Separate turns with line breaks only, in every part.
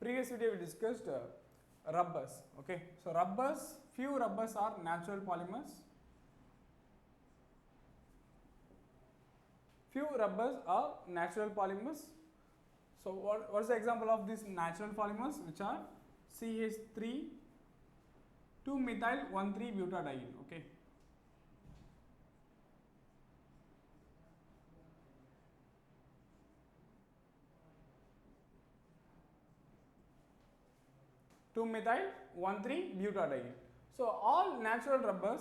previous video we discussed rubbers. Okay, so rubbers, few rubbers are natural polymers. Few rubbers are natural polymers. So what is the example of these natural polymers, which are CH3 2-methyl 1,3-butadiene. Okay. Methyl 1,3-butadiene. So all natural rubbers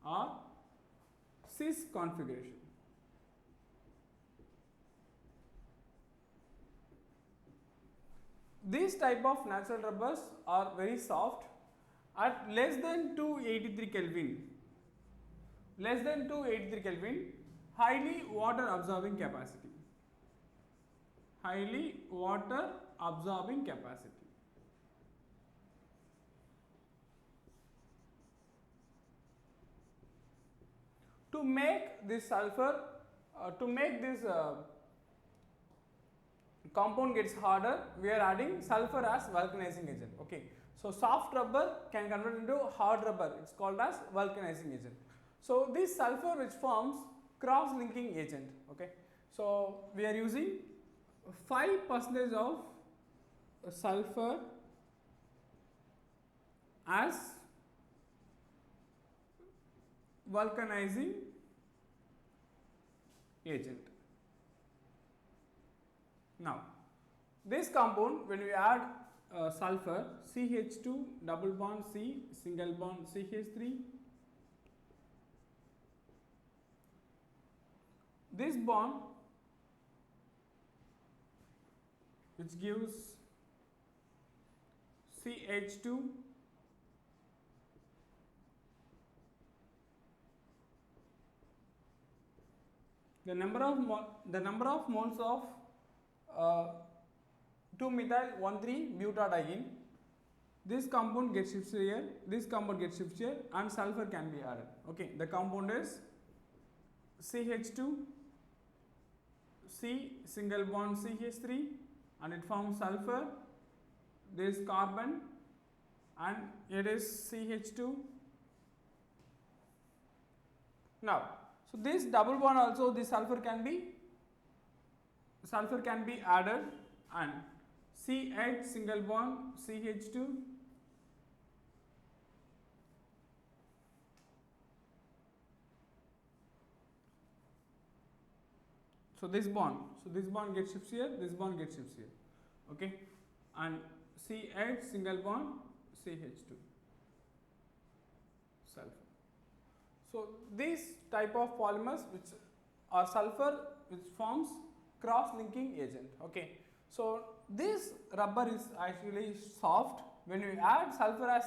are cis configuration. These type of natural rubbers are very soft at less than 283 Kelvin. Less than 283 Kelvin, highly water absorbing capacity. Highly water absorbing capacity. To make this sulfur, to make this compound gets harder, we are adding sulfur as vulcanizing agent. Okay. So soft rubber can convert into hard rubber, it is called as vulcanizing agent. So this sulfur which forms cross linking agent. Okay. So we are using 5% of sulfur as vulcanizing agent. Now this compound, when we add sulfur, CH2 double bond C single bond CH3, this bond which gives CH2 the number of moles of 2-methyl 1,3-butadiene, this compound gets shifted here, this compound gets shifted here, and sulfur can be added. Okay, the compound is CH2 C single bond CH3 and it forms sulfur, this carbon, and it is CH2. Now, so this double bond also, this sulfur can be added, and CH single bond CH2 so this bond gets shifted here, this bond gets shifted here. Okay, and CH single bond CH2 sulfur. So these type of polymers which are sulfur which forms cross linking agent. Okay, so this rubber is actually soft when we add sulfur as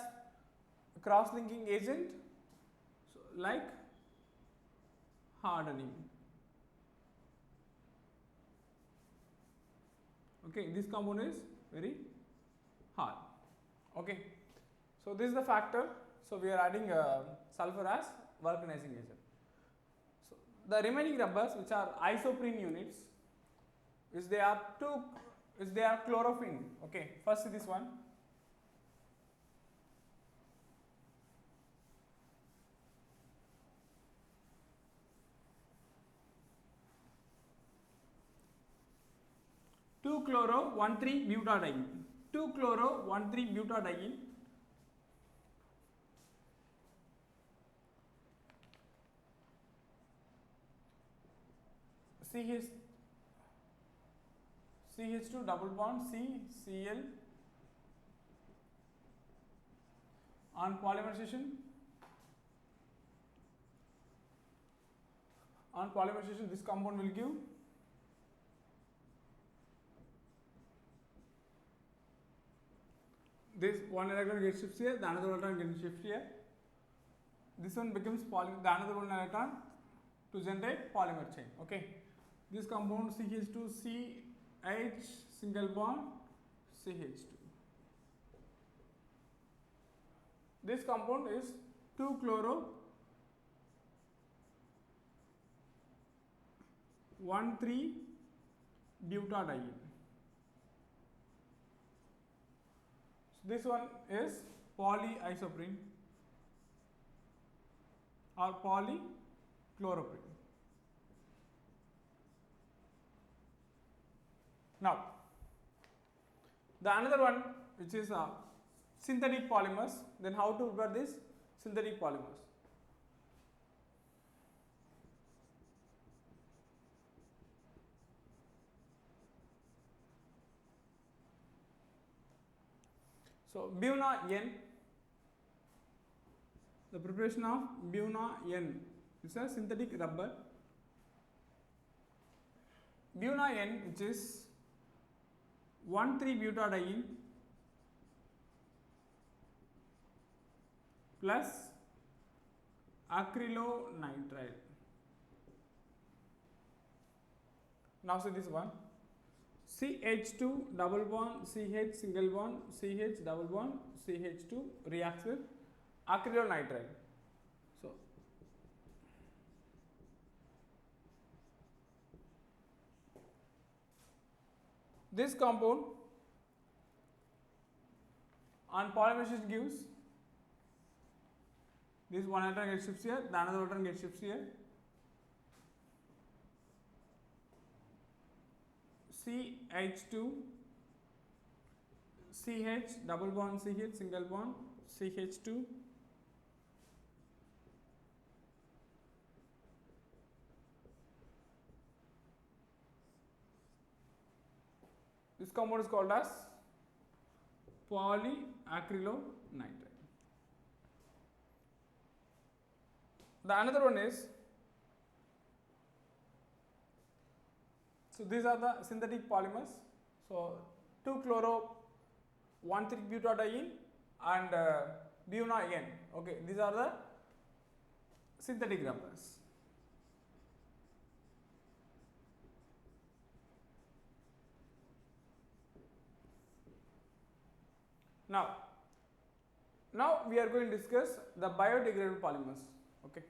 cross linking agent, so like hardening. Okay, this compound is very hard. Okay, so this is the factor. So we are adding sulfur as vulcanizing agent. So the remaining rubbers which are isoprene units, which they are chlorophene. Okay, first this one. Two chloro 1,3-butadiene. 2-chloro 1,3-butadiene. CH2 double bond C Cl on polymerization. On polymerization, this compound will give this one electron gets shifted here, the another electron gets shifted here. This one becomes the another one electron to generate polymer chain. Okay, this compound CH2 CH single bond CH2. This compound is 2-chloro 1,3-butadiene. So this one is polyisoprene or polychloroprene. Now, the another one which is synthetic polymers. Then how to prepare this synthetic polymers? So Buna-N, the preparation of Buna-N is a synthetic rubber. Buna-N, which is 1,3-butadiene plus acrylonitrile. Now see this one, CH2 double bond CH single bond CH double bond CH2 reacts with acrylonitrile. So this compound on polymerization gives this one electron gets shifts here, the another electron gets shifts here. CH2 CH double bond CH single bond CH2 this compound is called as polyacrylonitrile. The another one is, so these are the synthetic polymers. So 2-chloro-1,3-butadiene and Buna-N. Okay, these are the synthetic rubbers. Now we are going to discuss the biodegradable polymers. Okay.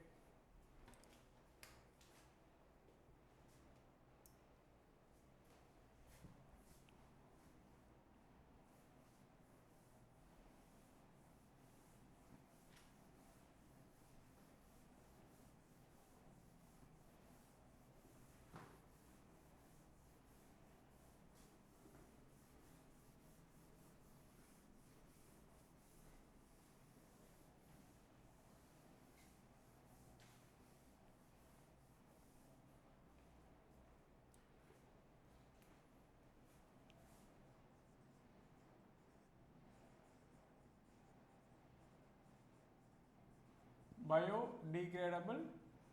Biodegradable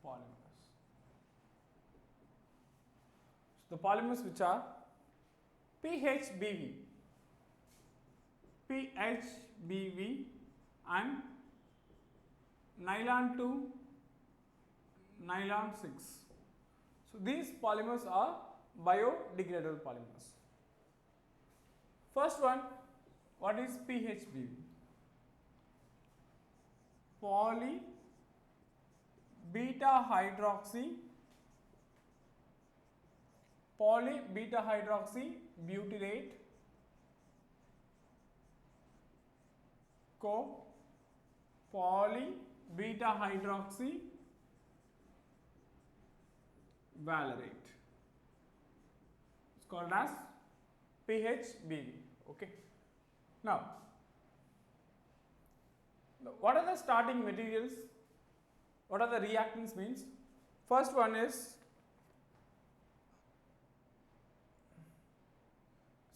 polymers. So the polymers which are PHBV, and nylon 2, nylon 6. So these polymers are biodegradable polymers. First one, what is PHBV? Poly beta hydroxy butyrate co poly beta hydroxy valerate. It's called as PHBV. Okay. Now, what are the starting materials? What are the reactants means? First one is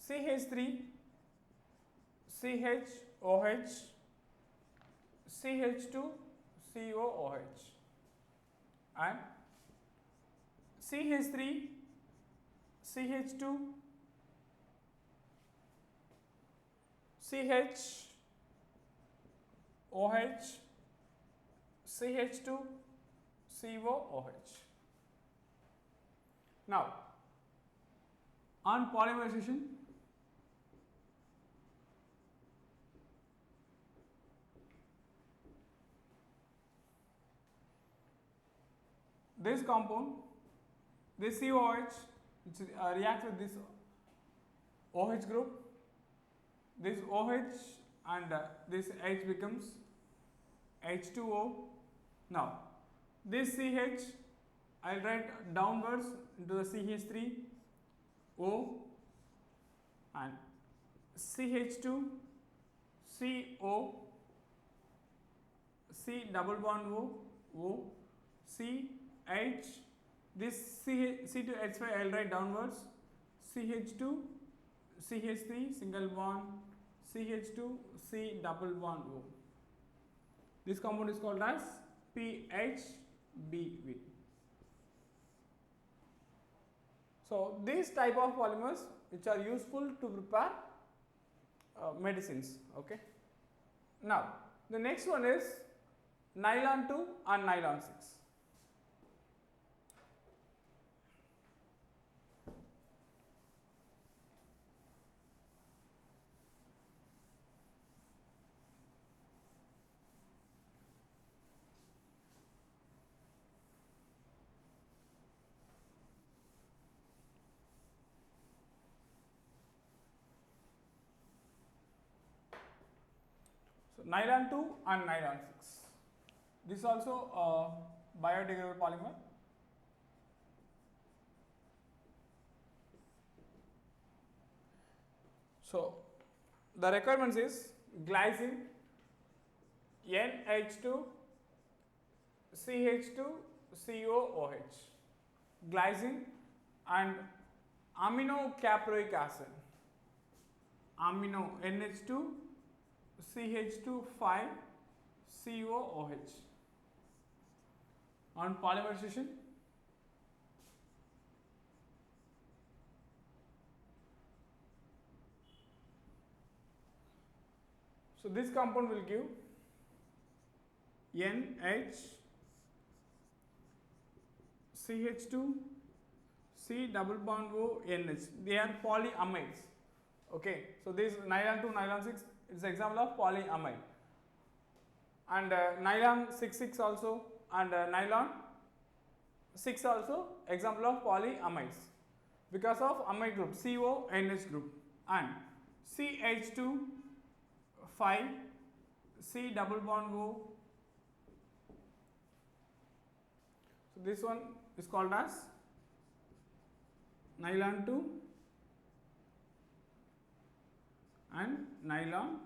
CH3 CHOH CH2 COOH and CH3 CH2 CHOH CH2 COOH. Now, on polymerization, this compound this COH which reacts with this OH group, this OH and this H becomes H2O. Now this CH I will write downwards into the CH3O and CH2 CO, C double bond O, CH, this C2H5 I will write downwards, CH2 CH3 single bond, CH2 C double bond O. This compound is called as PHBV. So these type of polymers which are useful to prepare medicines. Okay. Now the next one is nylon 2 and nylon 6. Nylon 2 and nylon 6. This is also a biodegradable polymer. So the requirements is glycine, NH2, CH2, COOH, glycine and aminocaproic acid, amino NH2, CH2 5 COOH. On polymerization, so this compound will give NH, CH2 C double bond O NH. They are polyamides. Okay, so this nylon 2, nylon 6 is example of polyamide, and nylon 6 also and nylon 6 also example of polyamides because of amide group CONH group, and CH2 5 C double bond O. So this one is called as nylon 2 and nylon 6.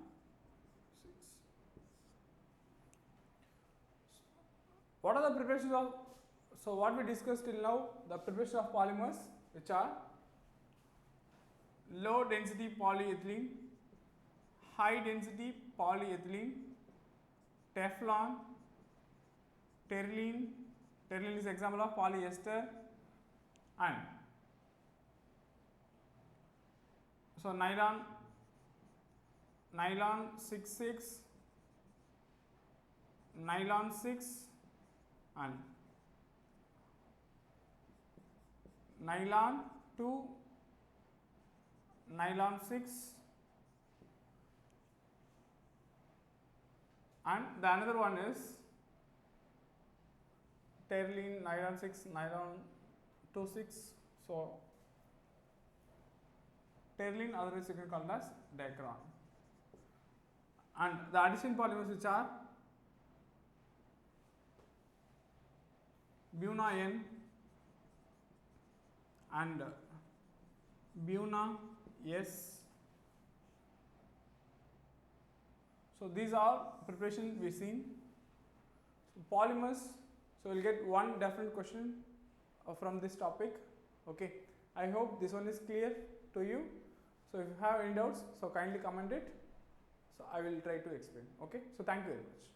What are the preparations of, so what we discussed till now, the preparation of polymers which are low density polyethylene, high density polyethylene, Teflon, terylene, terylene is example of polyester, and so nylon 6, nylon 6 and nylon 2, nylon 6 and the another one is terylene, nylon 6, nylon 2 6. So terylene otherwise you can call as Dacron. And the addition polymers which are Buna N and Buna S. So these are preparation we seen. So polymers, so we'll get one definite question from this topic. Okay, I hope this one is clear to you. So if you have any doubts, so kindly comment it. So I will try to explain. Okay, so thank you very much.